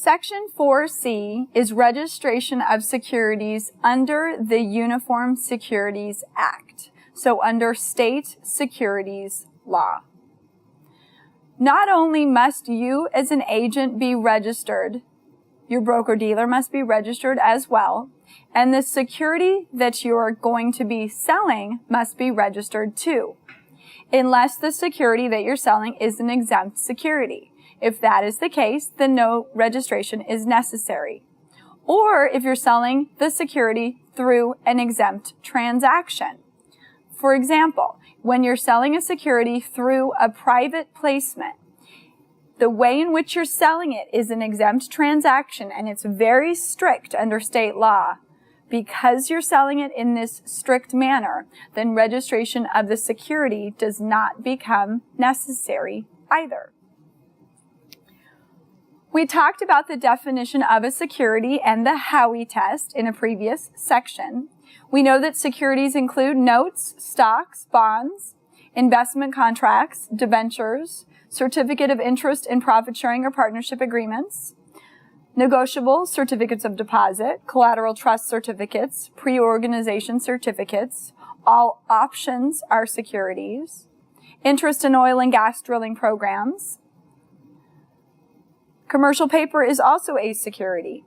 Section 4c is registration of securities under the Uniform Securities Act, so under state securities law. Not only must you as an agent be registered, your broker-dealer must be registered as well, and the security that you're going to be selling must be registered too, unless the security that you're selling is an exempt security. If that is the case, then no registration is necessary. Or if you're selling the security through an exempt transaction. For example, when you're selling a security through a private placement, the way in which you're selling it is an exempt transaction, and it's very strict under state law. Because you're selling it in this strict manner, then registration of the security does not become necessary either. We talked about the definition of a security and the Howey test in a previous section. We know that securities include notes, stocks, bonds, investment contracts, debentures, certificate of interest in profit sharing or partnership agreements, negotiable certificates of deposit, collateral trust certificates, pre-organization certificates. All options are securities. Interest in oil and gas drilling programs. Commercial paper is also a security.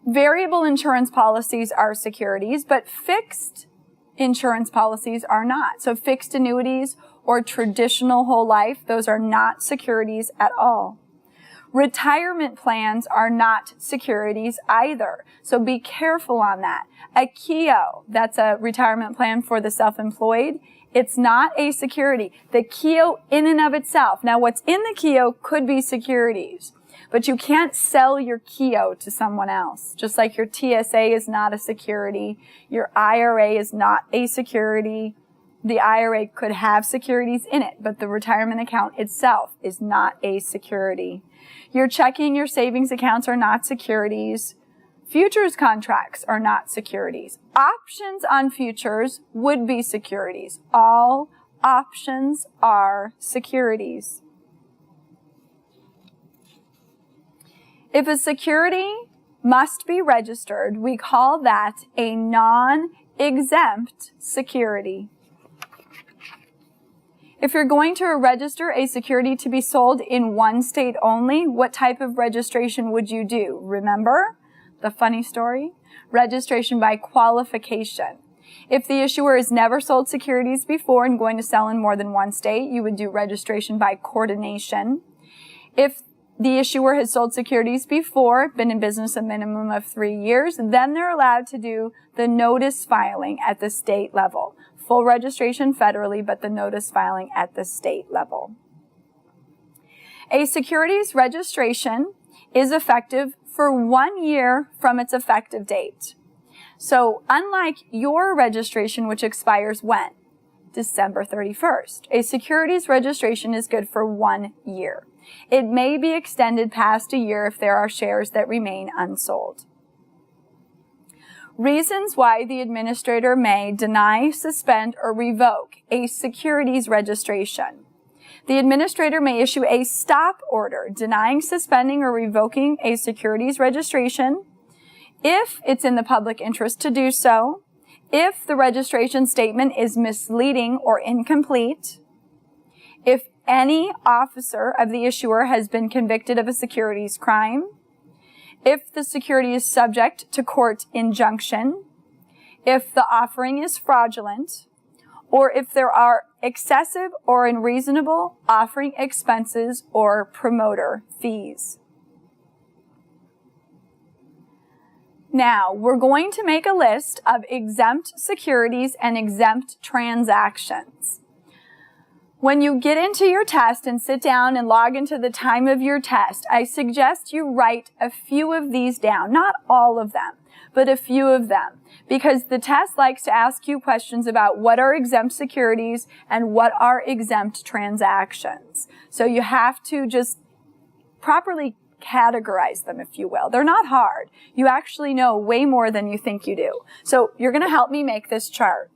Variable insurance policies are securities, but fixed insurance policies are not. So fixed annuities or traditional whole life, those are not securities at all. Retirement plans are not securities either. So be careful on that. A KEO, that's a retirement plan for the self-employed, it's not a security. The KEO in and of itself. Now what's in the KEO could be securities, but you can't sell your KEO to someone else. Just like your TSA is not a security, your IRA is not a security. The IRA could have securities in it, but the retirement account itself is not a security. Your checking, your savings accounts are not securities. Futures contracts are not securities. Options on futures would be securities. All options are securities. If a security must be registered, we call that a non-exempt security. If you're going to register a security to be sold in one state only, what type of registration would you do? Remember the funny story? Registration by qualification. If the issuer has never sold securities before and going to sell in more than one state, you would do registration by coordination. If the issuer has sold securities before, been in business a minimum of 3 years, then they're allowed to do the notice filing at the state level. Full registration federally, but the notice filing at the state level. A securities registration is effective for 1 year from its effective date. So unlike your registration, which expires when? December 31st. A securities registration is good for 1 year. It may be extended past a year if there are shares that remain unsold. Reasons why the administrator may deny, suspend, or revoke a securities registration. The administrator may issue a stop order denying, suspending, or revoking a securities registration if it's in the public interest to do so, if the registration statement is misleading or incomplete, if any officer of the issuer has been convicted of a securities crime, if the security is subject to court injunction, if the offering is fraudulent, or if there are excessive or unreasonable offering expenses or promoter fees. Now, we're going to make a list of exempt securities and exempt transactions. When you get into your test and sit down and log into the time of your test, I suggest you write a few of these down. Not all of them, but a few of them. Because the test likes to ask you questions about what are exempt securities and what are exempt transactions. So you have to just properly categorize them, if you will. They're not hard. You actually know way more than you think you do. So you're going to help me make this chart.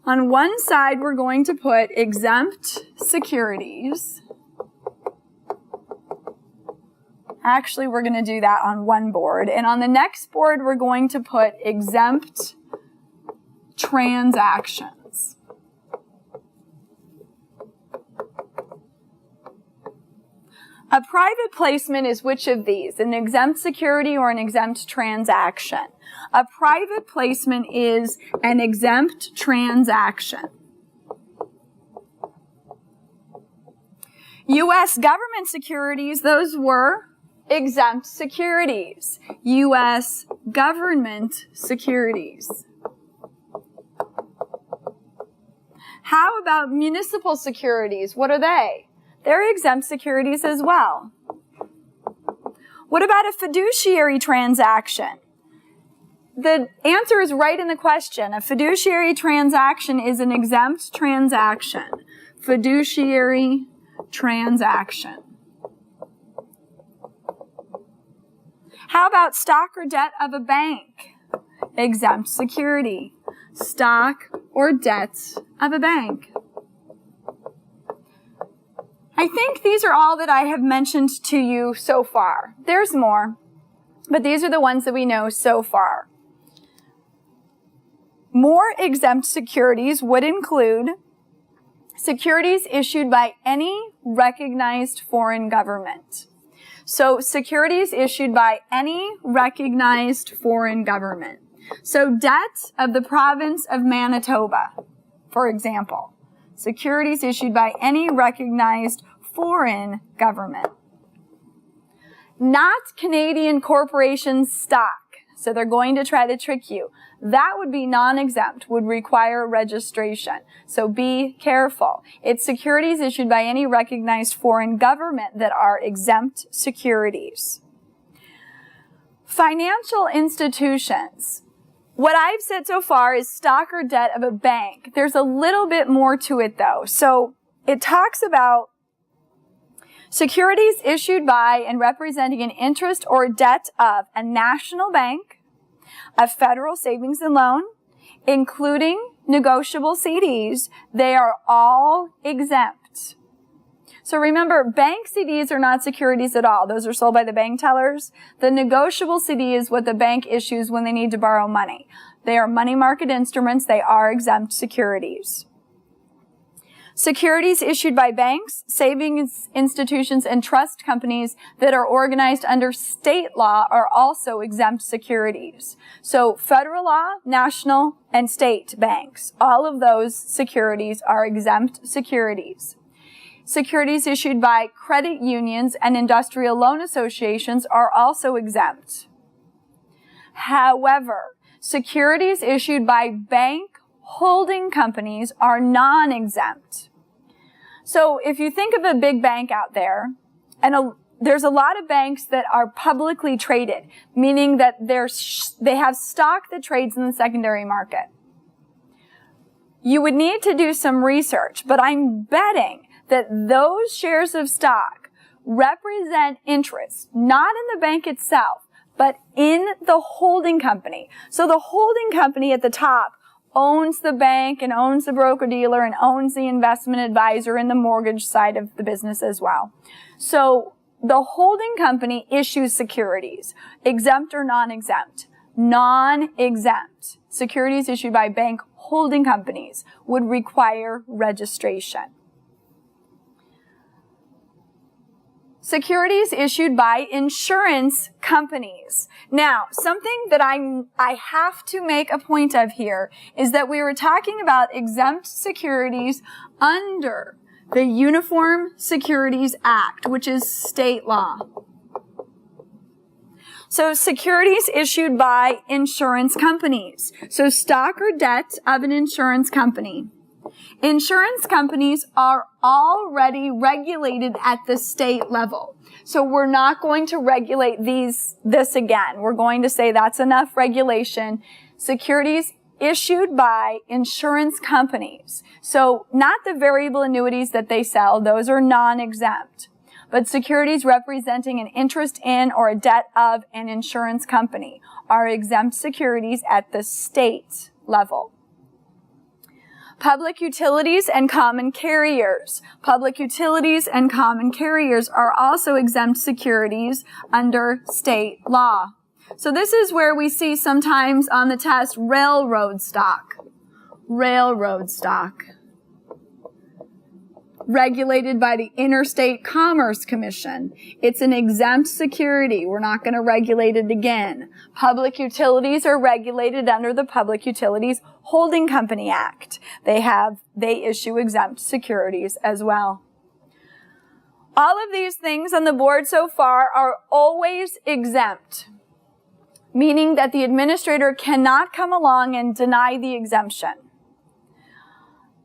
On one side, we're going to put exempt securities. Actually, we're going to do that on one board. And on the next board, we're going to put exempt transactions. A private placement is which of these? An exempt security or an exempt transaction? A private placement is an exempt transaction. U.S. government securities, those were exempt securities. U.S. government securities. How about municipal securities? What are they? They're exempt securities as well. What about a fiduciary transaction? The answer is right in the question. A fiduciary transaction is an exempt transaction. Fiduciary transaction. How about stock or debt of a bank? Exempt security. Stock or debt of a bank. I think these are all that I have mentioned to you so far. There's more, but these are the ones that we know so far. More exempt securities would include securities issued by any recognized foreign government. So securities issued by any recognized foreign government. So debt of the province of Manitoba, for example. Securities issued by any recognized foreign government. Not Canadian corporation stock. So they're going to try to trick you. That would be non-exempt, would require registration. So be careful. It's securities issued by any recognized foreign government that are exempt securities. Financial institutions. What I've said so far is stock or debt of a bank. There's a little bit more to it though. So it talks about securities issued by and representing an interest or debt of a national bank, a federal savings and loan, including negotiable CDs. They are all exempt. So remember, bank CDs are not securities at all. Those are sold by the bank tellers. The negotiable CD is what the bank issues when they need to borrow money. They are money market instruments. They are exempt securities. Securities issued by banks, savings institutions, and trust companies that are organized under state law are also exempt securities. So federal law, national, and state banks, all of those securities are exempt securities. Securities issued by credit unions and industrial loan associations are also exempt. However, securities issued by bank holding companies are non-exempt. So if you think of a big bank out there, and there's a lot of banks that are publicly traded, meaning that they have stock that trades in the secondary market. You would need to do some research, but I'm betting that those shares of stock represent interest, not in the bank itself, but in the holding company. So the holding company at the top owns the bank and owns the broker-dealer and owns the investment advisor and the mortgage side of the business as well. So the holding company issues securities, exempt or non-exempt. Non-exempt. Securities issued by bank holding companies would require registration. Securities issued by insurance companies. Now, something that I have to make a point of here is that we were talking about exempt securities under the Uniform Securities Act, which is state law. So securities issued by insurance companies. So stock or debt of an insurance company. Insurance companies are already regulated at the state level. So we're not going to regulate this again. We're going to say that's enough regulation. Securities issued by insurance companies. So not the variable annuities that they sell. Those are non-exempt. But securities representing an interest in or a debt of an insurance company are exempt securities at the state level. Public utilities and common carriers. Public utilities and common carriers are also exempt securities under state law. So this is where we see sometimes on the test railroad stock. Railroad stock. Regulated by the Interstate Commerce Commission. It's an exempt security. We're not going to regulate it again. Public utilities are regulated under the Public Utilities Holding Company Act. They issue exempt securities as well. All of these things on the board so far are always exempt, meaning that the administrator cannot come along and deny the exemption.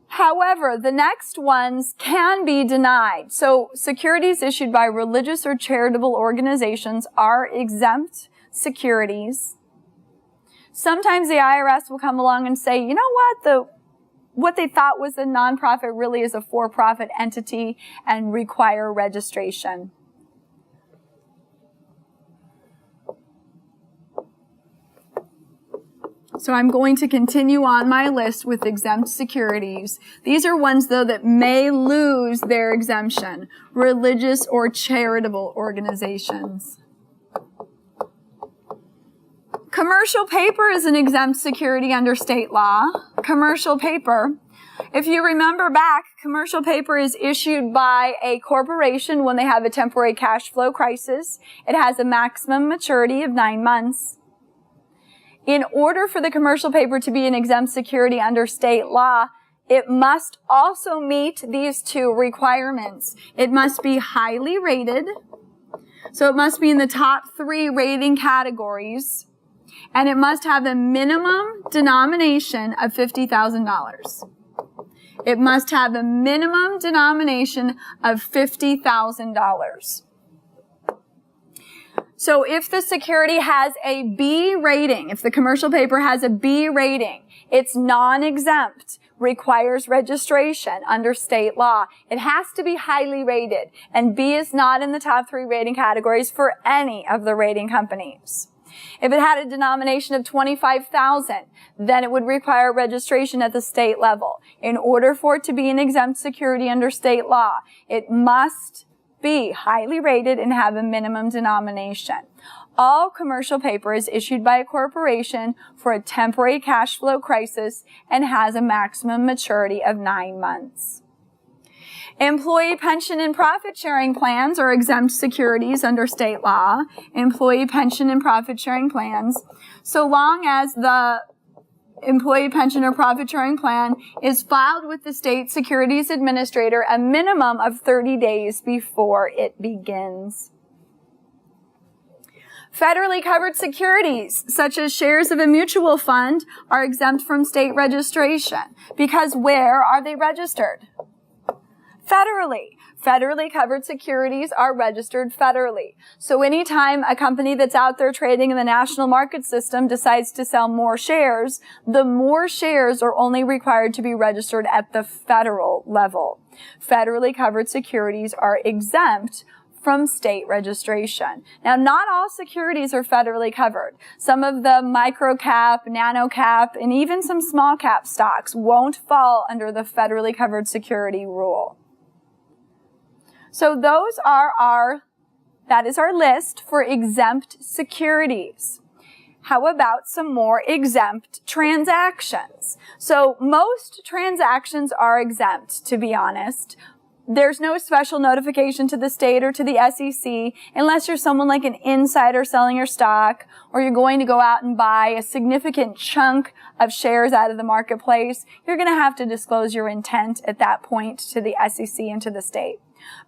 However, the next ones can be denied. So securities issued by religious or charitable organizations are exempt securities. Sometimes the IRS will come along and say, you know what they thought was a nonprofit really is a for-profit entity and require registration. So I'm going to continue on my list with exempt securities. These are ones, though, that may lose their exemption. Religious or charitable organizations. Commercial paper is an exempt security under state law. Commercial paper. If you remember back, commercial paper is issued by a corporation when they have a temporary cash flow crisis. It has a maximum maturity of 9 months. In order for the commercial paper to be an exempt security under state law, it must also meet these two requirements. It must be highly rated, so it must be in the top 3 rating categories, and it must have a minimum denomination of $50,000. It must have a minimum denomination of $50,000. So if the security has a B rating, if the commercial paper has a B rating, it's non-exempt, requires registration under state law. It has to be highly rated, and B is not in the top 3 rating categories for any of the rating companies. If it had a denomination of $25,000, then it would require registration at the state level. In order for it to be an exempt security under state law, it must be highly rated and have a minimum denomination. All commercial paper is issued by a corporation for a temporary cash flow crisis and has a maximum maturity of 9 months. Employee pension and profit sharing plans are exempt securities under state law. Employee pension and profit sharing plans, so long as the employee pension or profit sharing plan is filed with the state securities administrator a minimum of 30 days before it begins. Federally covered securities, such as shares of a mutual fund, are exempt from state registration because where are they registered? Federally. Federally covered securities are registered federally. So anytime a company that's out there trading in the national market system decides to sell more shares, the more shares are only required to be registered at the federal level. Federally covered securities are exempt from state registration. Now, not all securities are federally covered. Some of the micro cap, nano cap, and even some small cap stocks won't fall under the federally covered security rule. So that is our list for exempt securities. How about some more exempt transactions? So most transactions are exempt, to be honest. There's no special notification to the state or to the SEC unless you're someone like an insider selling your stock, or you're going to go out and buy a significant chunk of shares out of the marketplace. You're going to have to disclose your intent at that point to the SEC and to the state.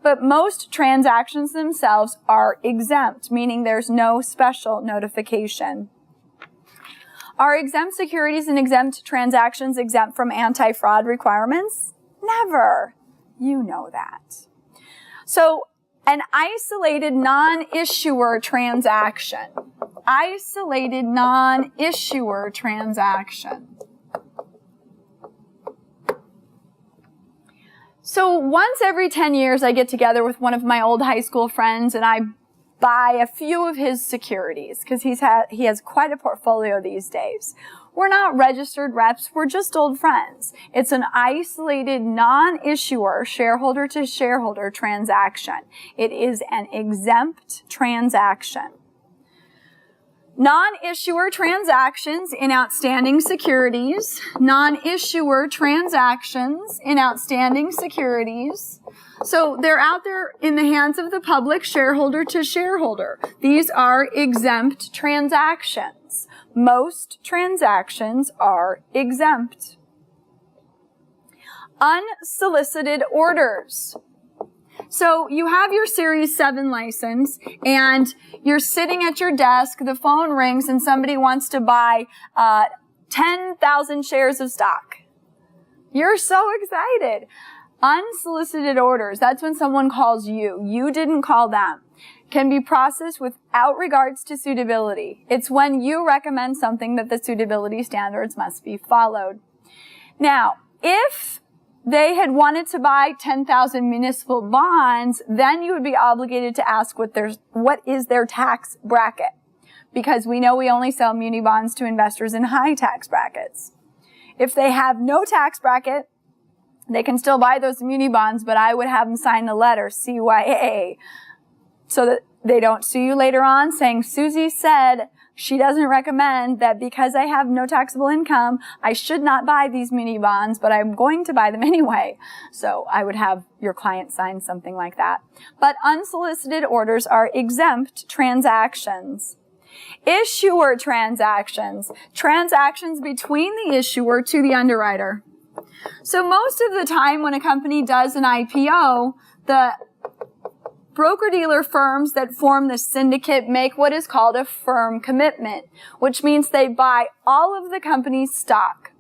But most transactions themselves are exempt, meaning there's no special notification. Are exempt securities and exempt transactions exempt from anti-fraud requirements? Never. You know that. So, an isolated non-issuer transaction. Isolated non-issuer transaction. So once every 10 years, I get together with one of my old high school friends and I buy a few of his securities because he has quite a portfolio these days. We're not registered reps, we're just old friends. It's an isolated, non-issuer, shareholder-to-shareholder transaction. It is an exempt transaction. Non-issuer transactions in outstanding securities. Non-issuer transactions in outstanding securities. So they're out there in the hands of the public, shareholder to shareholder. These are exempt transactions. Most transactions are exempt. Unsolicited orders. So you have your Series 7 license and you're sitting at your desk, the phone rings and somebody wants to buy 10,000 shares of stock. You're so excited. Unsolicited orders, that's when someone calls you. You didn't call them. Can be processed without regards to suitability. It's when you recommend something that the suitability standards must be followed. Now, if they had wanted to buy 10,000 municipal bonds, then you would be obligated to ask what is their tax bracket. Because we know we only sell muni bonds to investors in high tax brackets. If they have no tax bracket, they can still buy those muni bonds, but I would have them sign a letter, CYA, so that they don't sue you later on saying, Susie said she doesn't recommend that because I have no taxable income, I should not buy these muni bonds, but I'm going to buy them anyway. So I would have your client sign something like that. But unsolicited orders are exempt transactions. Issuer transactions. Transactions between the issuer to the underwriter. So most of the time when a company does an IPO, the broker-dealer firms that form the syndicate make what is called a firm commitment, which means they buy all of the company's stock.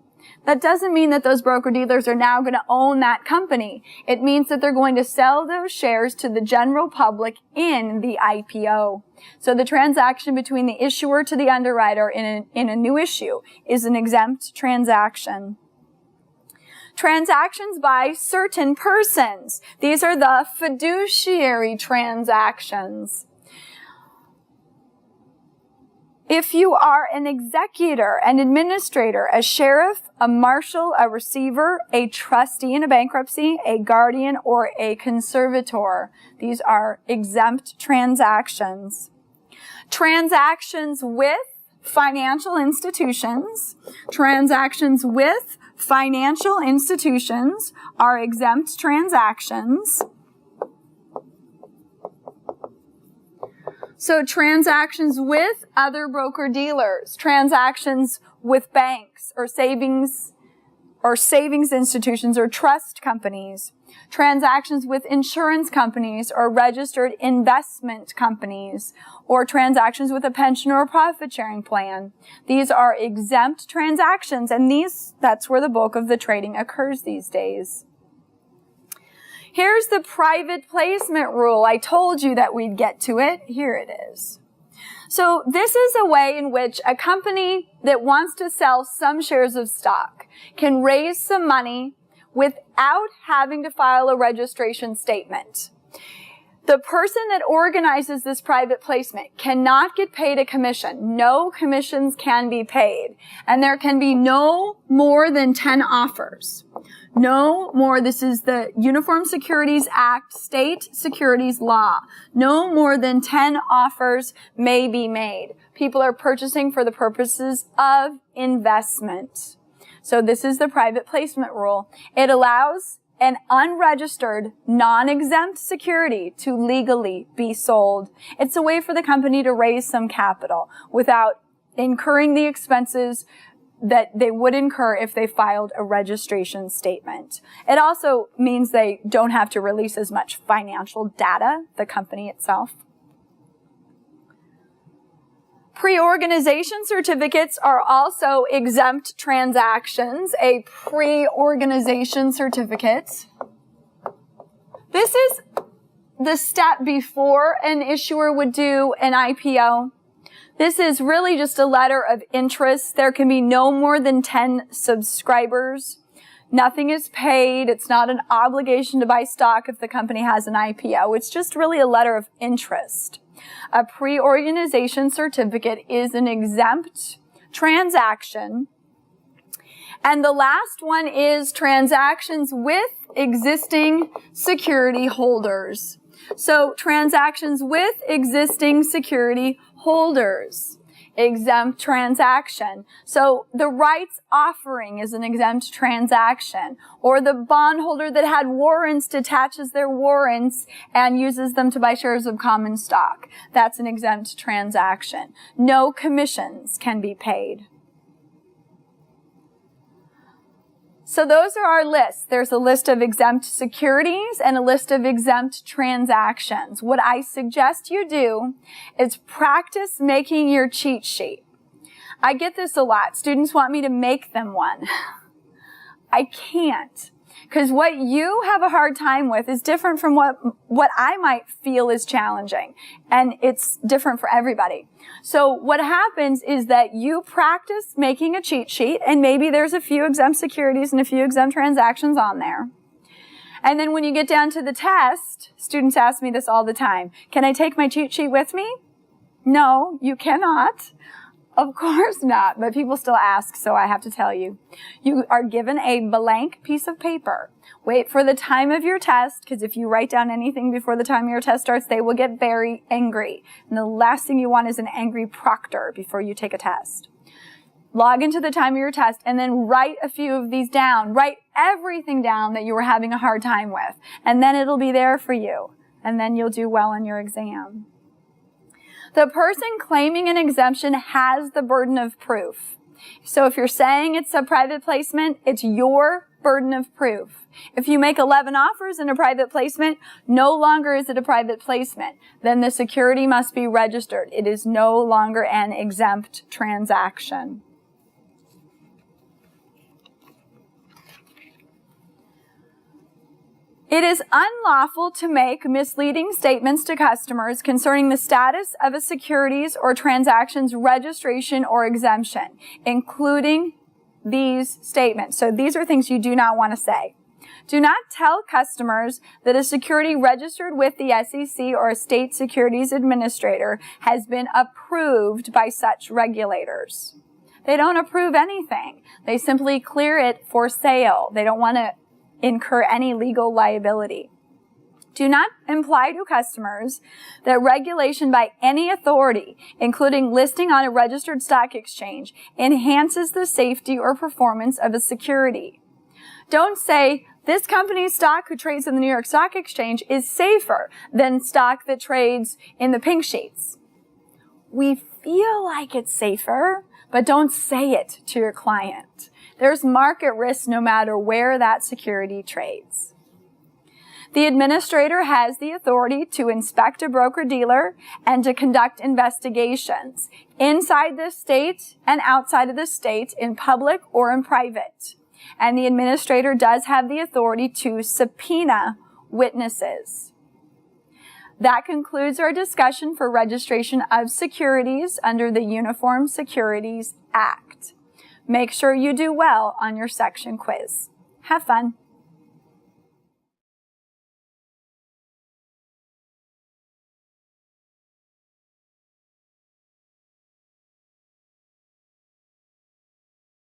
That doesn't mean that those broker-dealers are now going to own that company. It means that they're going to sell those shares to the general public in the IPO. So the transaction between the issuer to the underwriter in a new issue is an exempt transaction. Transactions by certain persons. These are the fiduciary transactions. If you are an executor, an administrator, a sheriff, a marshal, a receiver, a trustee in a bankruptcy, a guardian, or a conservator, these are exempt transactions. Transactions with financial institutions. Transactions with financial institutions are exempt transactions. So transactions with other broker-dealers, transactions with banks or savings institutions or trust companies, transactions with insurance companies or registered investment companies, or transactions with a pension or a profit-sharing plan. These are exempt transactions, and that's where the bulk of the trading occurs these days. Here's the private placement rule. I told you that we'd get to it. Here it is. So this is a way in which a company that wants to sell some shares of stock can raise some money without having to file a registration statement. The person that organizes this private placement cannot get paid a commission. No commissions can be paid. And there can be no more than 10 offers. No more, this is the Uniform Securities Act, state securities law. No more than 10 offers may be made. People are purchasing for the purposes of investment. So this is the private placement rule. It allows an unregistered, non-exempt security to legally be sold. It's a way for the company to raise some capital without incurring the expenses that they would incur if they filed a registration statement. It also means they don't have to release as much financial data, the company itself. Pre-organization certificates are also exempt transactions. A pre-organization certificate. This is the step before an issuer would do an IPO. This is really just a letter of interest. There can be no more than 10 subscribers. Nothing is paid. It's not an obligation to buy stock if the company has an IPO. It's just really a letter of interest. A pre-organization certificate is an exempt transaction. And the last one is transactions with existing security holders. So transactions with existing security holders. Exempt transaction. So the rights offering is an exempt transaction. Or the bondholder that had warrants detaches their warrants and uses them to buy shares of common stock. That's an exempt transaction. No commissions can be paid. So those are our lists. There's a list of exempt securities and a list of exempt transactions. What I suggest you do is practice making your cheat sheet. I get this a lot. Students want me to make them one. I can't. Because what you have a hard time with is different from what I might feel is challenging. And it's different for everybody. So what happens is that you practice making a cheat sheet, and maybe there's a few exempt securities and a few exempt transactions on there. And then when you get down to the test, students ask me this all the time. Can I take my cheat sheet with me? No, you cannot. Of course not, but people still ask, so I have to tell you. You are given a blank piece of paper. Wait for the time of your test, because if you write down anything before the time your test starts, they will get very angry. And the last thing you want is an angry proctor before you take a test. Log into the time of your test, and then write a few of these down. Write everything down that you were having a hard time with, and then it'll be there for you. And then you'll do well on your exam. The person claiming an exemption has the burden of proof. So if you're saying it's a private placement, it's your burden of proof. If you make 11 offers in a private placement, no longer is it a private placement. Then the security must be registered. It is no longer an exempt transaction. It is unlawful to make misleading statements to customers concerning the status of a securities or transaction's registration or exemption, including these statements. So these are things you do not want to say. Do not tell customers that a security registered with the SEC or a state securities administrator has been approved by such regulators. They don't approve anything. They simply clear it for sale. They don't want to incur any legal liability. Do not imply to customers that regulation by any authority, including listing on a registered stock exchange, enhances the safety or performance of a security. Don't say, this company's stock who trades in the New York Stock Exchange is safer than stock that trades in the pink sheets. We feel like it's safer, but don't say it to your client. There's market risk no matter where that security trades. The administrator has the authority to inspect a broker-dealer and to conduct investigations inside the state and outside of the state, in public or in private. And the administrator does have the authority to subpoena witnesses. That concludes our discussion for registration of securities under the Uniform Securities Act. Make sure you do well on your section quiz. Have fun.